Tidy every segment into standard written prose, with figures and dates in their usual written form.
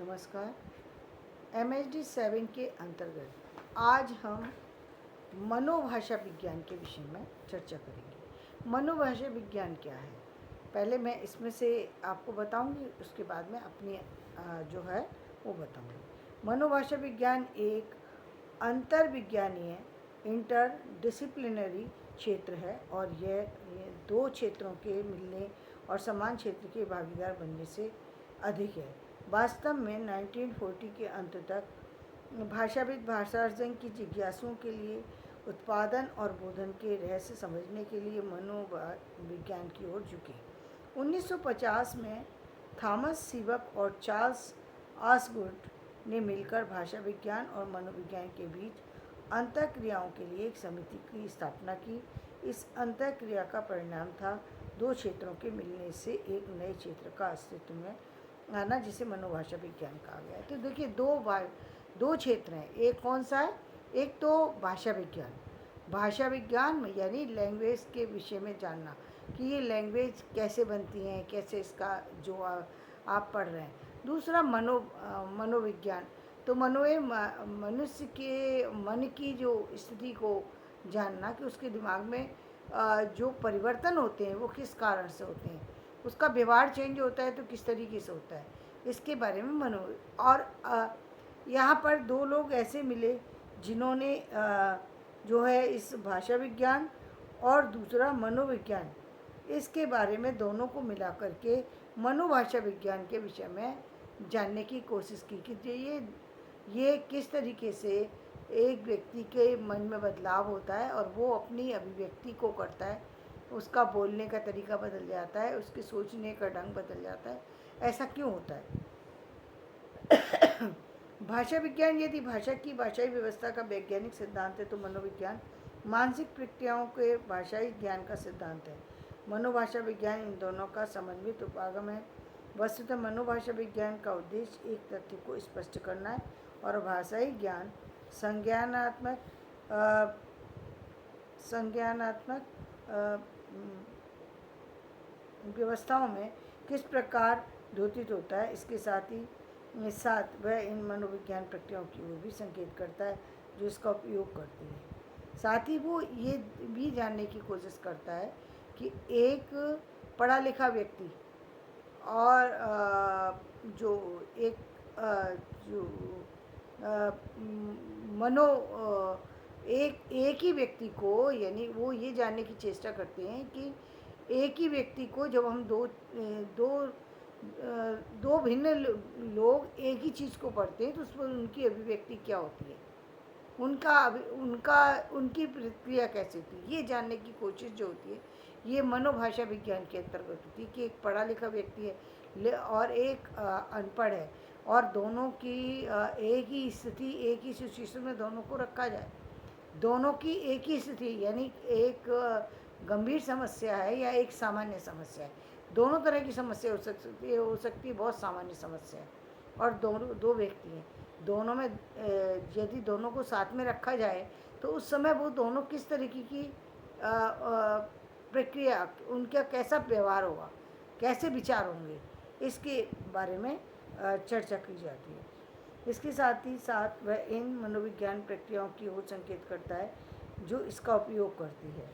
नमस्कार। MHD 7 के अंतर्गत आज हम मनोभाषा विज्ञान के विषय में चर्चा करेंगे। मनोभाषा विज्ञान क्या है, पहले मैं इसमें से आपको बताऊंगी, उसके बाद में अपनी जो है वो बताऊंगी। मनोभाषा विज्ञान एक अंतर्विज्ञानीय इंटरडिसिप्लिनरी क्षेत्र है और ये दो क्षेत्रों के मिलने और समान क्षेत्र के भागीदार बनने से अधिक है। वास्तव में 1940 के अंत तक भाषाविद भाषार्जन की जिज्ञासुओं के लिए उत्पादन और बोधन के रहस्य समझने के लिए मनोविज्ञान की ओर झुके। 1950 में थॉमस सीबक और चार्ल्स ऑसगुड ने मिलकर भाषा विज्ञान और मनोविज्ञान के बीच अंतःक्रियाओं के लिए एक समिति की स्थापना की। इस अंतःक्रिया का परिणाम था दो क्षेत्रों के मिलने से एक नए क्षेत्र का अस्तित्व में आना, जिसे मनोभाषा विज्ञान कहा गया है। तो देखिए दो क्षेत्र हैं, एक कौन सा है, एक तो भाषा विज्ञान में यानी लैंग्वेज के विषय में जानना कि ये लैंग्वेज कैसे बनती हैं, कैसे इसका जो आप पढ़ रहे हैं। दूसरा मनोविज्ञान, तो मनुष्य के मन की जो स्थिति को जानना कि उसके दिमाग में जो परिवर्तन होते हैं वो किस कारण से होते हैं, उसका व्यवहार चेंज होता है तो किस तरीके से होता है, इसके बारे में और यहाँ पर दो लोग ऐसे मिले जिन्होंने जो है इस भाषा विज्ञान और दूसरा मनोविज्ञान, इसके बारे में दोनों को मिला करके मनोभाषा विज्ञान के विषय में जानने की कोशिश की कि ये किस तरीके से एक व्यक्ति के मन में बदलाव होता है और वो अपनी अभिव्यक्ति को करता है, उसका बोलने का तरीका बदल जाता है, उसके सोचने का ढंग बदल जाता है, ऐसा क्यों होता है। भाषा विज्ञान यदि भाषा की भाषाई व्यवस्था का वैज्ञानिक सिद्धांत है तो मनोविज्ञान मानसिक प्रक्रियाओं के भाषाई ज्ञान का सिद्धांत है। मनोभाषा विज्ञान इन दोनों का समन्वित उपागम है। वस्तुतः मनोभाषा विज्ञान का उद्देश्य एक तथ्य को स्पष्ट करना है और भाषाई ज्ञान संज्ञानात्मक व्यवस्थाओं में किस प्रकार द्योतित होता है, इसके साथ वह इन मनोविज्ञान प्रक्रियाओं की ओर भी संकेत करता है जो इसका उपयोग करती है। साथ ही वो ये भी जानने की कोशिश करता है कि एक पढ़ा लिखा व्यक्ति और जो एक एक ही व्यक्ति को, यानी वो ये जानने की चेष्टा करते हैं कि एक ही व्यक्ति को जब हम दो भिन्न लोग एक ही चीज़ को पढ़ते हैं तो उस पर उनकी अभिव्यक्ति क्या होती है, उनकी प्रतिक्रिया कैसी होती है, ये जानने की कोशिश जो होती है ये मनोभाषा विज्ञान के अंतर्गत होती है कि एक पढ़ा लिखा व्यक्ति है और एक अनपढ़ है और दोनों की एक ही स्थिति, एक ही सिचुएशन में दोनों को रखा जाए, दोनों की एक ही स्थिति यानी एक गंभीर समस्या है या एक सामान्य समस्या है, दोनों तरह की समस्या हो सकती है बहुत सामान्य समस्या है और दो व्यक्ति हैं, दोनों में यदि दोनों को साथ में रखा जाए तो उस समय वो दोनों किस तरीके की प्रक्रिया, उनका कैसा व्यवहार होगा, कैसे विचार होंगे, इसके बारे में चर्चा की जाती है। इसके साथ ही साथ वह इन मनोविज्ञान प्रक्रियाओं की ओर संकेत करता है जो इसका उपयोग करती है।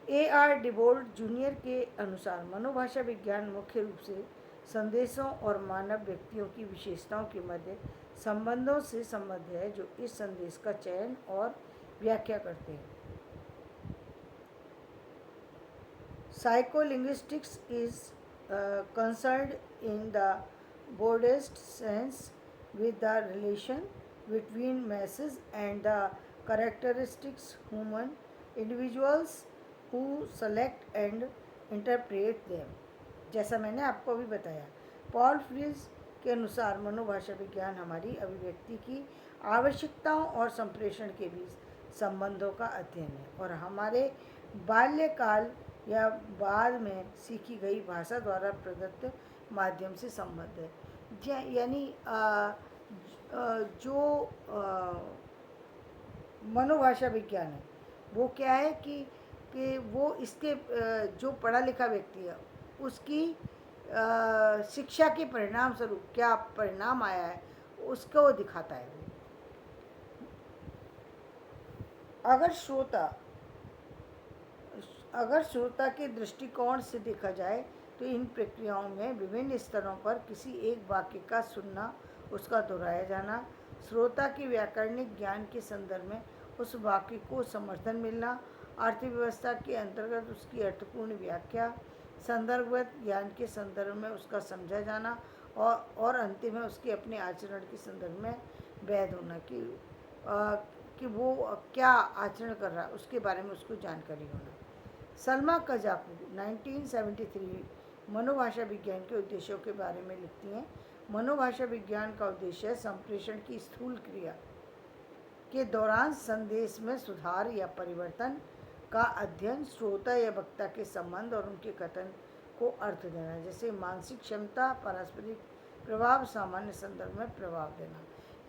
A.R. डिबोल्ट जूनियर के अनुसार मनोभाषा विज्ञान मुख्य रूप से संदेशों और मानव व्यक्तियों की विशेषताओं के मध्य संबंधों से संबद्ध है जो इस संदेश का चयन और व्याख्या करते हैं। Psycholinguistics is concerned in the broadest sense with the relation between masses and the characteristics human individuals who select and interpret them। जैसा मैंने आपको अभी बताया, पॉल फ्रीज के अनुसार मनोभाषा विज्ञान हमारी अभिव्यक्ति की आवश्यकताओं और संप्रेषण के बीच संबंधों का अध्ययन है और हमारे बाल्यकाल या बाद में सीखी गई भाषा द्वारा प्रदत्त माध्यम से संबद्ध है। यानी जो मनोभाषा विज्ञान है वो क्या है कि वो इसके जो पढ़ा लिखा व्यक्ति है उसकी शिक्षा के परिणाम स्वरूप क्या परिणाम आया है उसको दिखाता है। अगर श्रोता अगर श्रोता के दृष्टिकोण से देखा जाए तो इन प्रक्रियाओं में विभिन्न स्तरों पर किसी एक वाक्य का सुनना, उसका दोहराया जाना, श्रोता के व्याकरणिक ज्ञान के संदर्भ में उस वाक्य को समर्थन मिलना, अर्थव्यवस्था के अंतर्गत उसकी अर्थपूर्ण व्याख्या, संदर्भगत ज्ञान के संदर्भ में उसका समझा जाना और अंतिम में उसके अपने आचरण के संदर्भ में वैध होना कि वो क्या आचरण कर रहा है उसके बारे में उसको जानकारी होना। सलमा कज़ाकू 1973 मनोभाषा विज्ञान के उद्देश्यों के बारे में लिखती हैं। मनोभाषा विज्ञान का उद्देश्य संप्रेषण की स्थूल क्रिया के दौरान संदेश में सुधार या परिवर्तन का अध्ययन, श्रोता या वक्ता के संबंध और उनके कथन को अर्थ देना, जैसे मानसिक क्षमता, पारस्परिक प्रभाव, सामान्य संदर्भ में प्रभाव देना।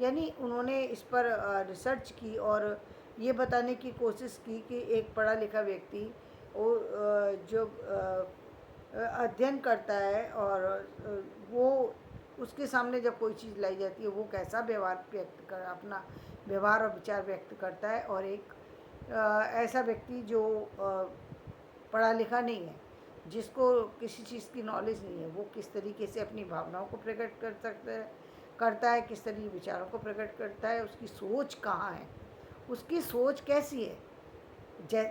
यानी उन्होंने इस पर रिसर्च की और ये बताने की कोशिश की कि एक पढ़ा लिखा व्यक्ति जो अध्ययन करता है और वो उसके सामने जब कोई चीज़ लाई जाती है वो कैसा व्यवहार व्यक्त कर अपना व्यवहार और विचार व्यक्त करता है, और एक ऐसा व्यक्ति जो पढ़ा लिखा नहीं है, जिसको किसी चीज़ की नॉलेज नहीं है, वो किस तरीके से अपनी भावनाओं को प्रकट करता है, किस तरीके विचारों को प्रकट करता है, उसकी सोच कहाँ है, उसकी सोच कैसी है।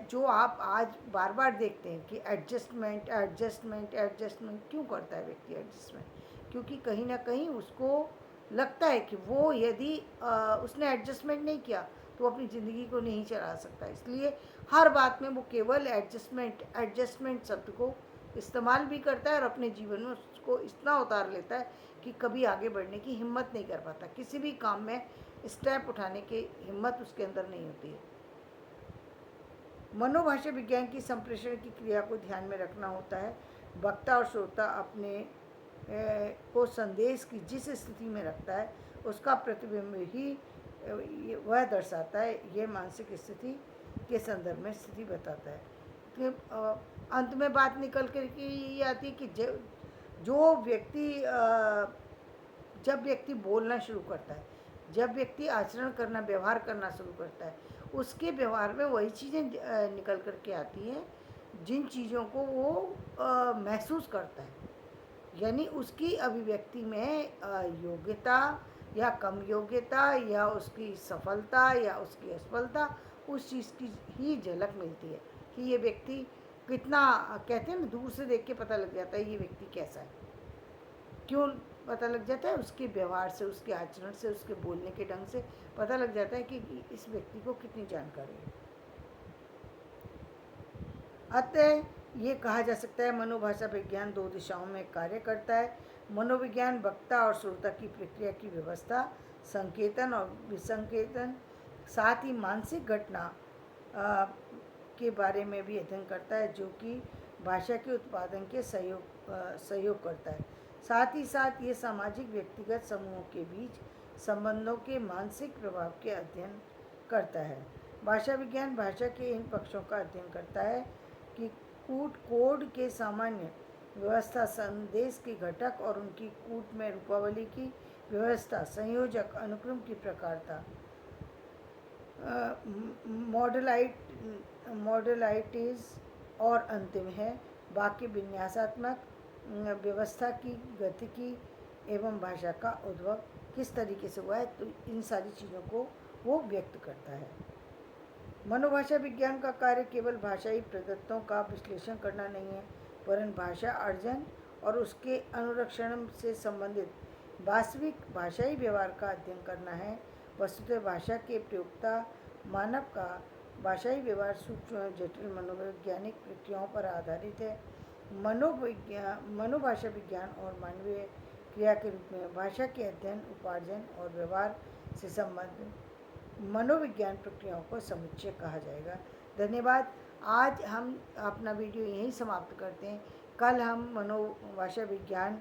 जो आप आज बार बार देखते हैं कि एडजस्टमेंट एडजस्टमेंट एडजस्टमेंट क्यों करता है व्यक्ति एडजस्टमेंट, क्योंकि कहीं ना कहीं उसको लगता है कि वो यदि उसने एडजस्टमेंट नहीं किया तो वो अपनी ज़िंदगी को नहीं चला सकता, इसलिए हर बात में वो केवल एडजस्टमेंट शब्द को इस्तेमाल भी करता है और अपने जीवन में उसको इतना उतार लेता है कि कभी आगे बढ़ने की हिम्मत नहीं कर पाता, किसी भी काम में स्टेप उठाने की हिम्मत उसके अंदर नहीं होती है। मनोभाषा विज्ञान की संप्रेषण की क्रिया को ध्यान में रखना होता है। वक्ता और श्रोता अपने को संदेश की जिस स्थिति में रखता है उसका प्रतिबिंब ही वह दर्शाता है। यह मानसिक स्थिति के संदर्भ में स्थिति बताता है। तो अंत में बात निकल कर के ये आती है कि जो व्यक्ति जब व्यक्ति बोलना शुरू करता है, जब व्यक्ति आचरण करना व्यवहार करना शुरू करता है, उसके व्यवहार में वही चीज़ें निकल कर के आती हैं जिन चीज़ों को वो महसूस करता है। यानी उसकी अभिव्यक्ति में योग्यता या कम योग्यता या उसकी सफलता या उसकी असफलता, उस चीज़ की ही झलक मिलती है कि ये व्यक्ति कितना, कहते हैं ना, दूर से देख के पता लग जाता है ये व्यक्ति कैसा है। क्यों पता लग जाता है? उसके व्यवहार से, उसके आचरण से, उसके बोलने के ढंग से पता लग जाता है कि इस व्यक्ति को कितनी जानकारी है। अतः ये कहा जा सकता है मनोभाषा विज्ञान दो दिशाओं में कार्य करता है। मनोविज्ञान वक्ता और श्रोता की प्रक्रिया की व्यवस्था, संकेतन और विसंकेतन, साथ ही मानसिक घटना के बारे में भी अध्ययन करता है जो कि भाषा के उत्पादन के सहयोग करता है। साथ ही साथ ये सामाजिक व्यक्तिगत समूहों के बीच संबंधों के मानसिक प्रभाव के अध्ययन करता है। भाषा विज्ञान भाषा के इन पक्षों का अध्ययन करता है कि कूट कोड के सामान्य व्यवस्था, संदेश के घटक और उनकी कूट में रूपावली की व्यवस्था, संयोजक अनुक्रम की प्रकारता, मॉडलाइटीज और अंतिम है वाक्य विन्यासात्मक व्यवस्था की गतिकी एवं भाषा का उद्भव किस तरीके से हुआ है। तो इन सारी चीज़ों को वो व्यक्त करता है। मनोभाषा विज्ञान का कार्य केवल भाषाई प्रदत्तों का विश्लेषण करना नहीं है, वरन भाषा अर्जन और उसके अनुरक्षण से संबंधित वास्तविक भाषाई व्यवहार का अध्ययन करना है। वस्तुतः भाषा के प्रयोक्ता मानव का भाषाई व्यवहार सूक्ष्म जटिल मनोवैज्ञानिक प्रक्रियाओं पर आधारित है। मनोभाषा विज्ञान और मानवीय क्रिया के रूप में भाषा के अध्ययन, उपार्जन और व्यवहार से संबंधित मनोविज्ञान प्रक्रियाओं को समुच्चय कहा जाएगा। धन्यवाद। आज हम अपना वीडियो यहीं समाप्त करते हैं। कल हम मनोभाषा विज्ञान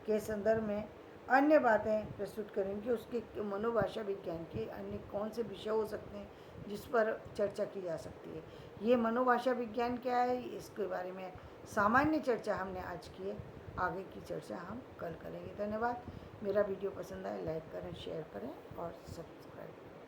के संदर्भ में अन्य बातें प्रस्तुत करेंगे। उसके मनोभाषा विज्ञान के अन्य कौन से विषय हो सकते हैं जिस पर चर्चा की जा सकती है। ये मनोभाषा विज्ञान क्या है, इसके बारे में सामान्य चर्चा हमने आज की है। आगे की चर्चा हम कल करेंगे। धन्यवाद। मेरा वीडियो पसंद आए लाइक करें, शेयर करें और सब्सक्राइब करें।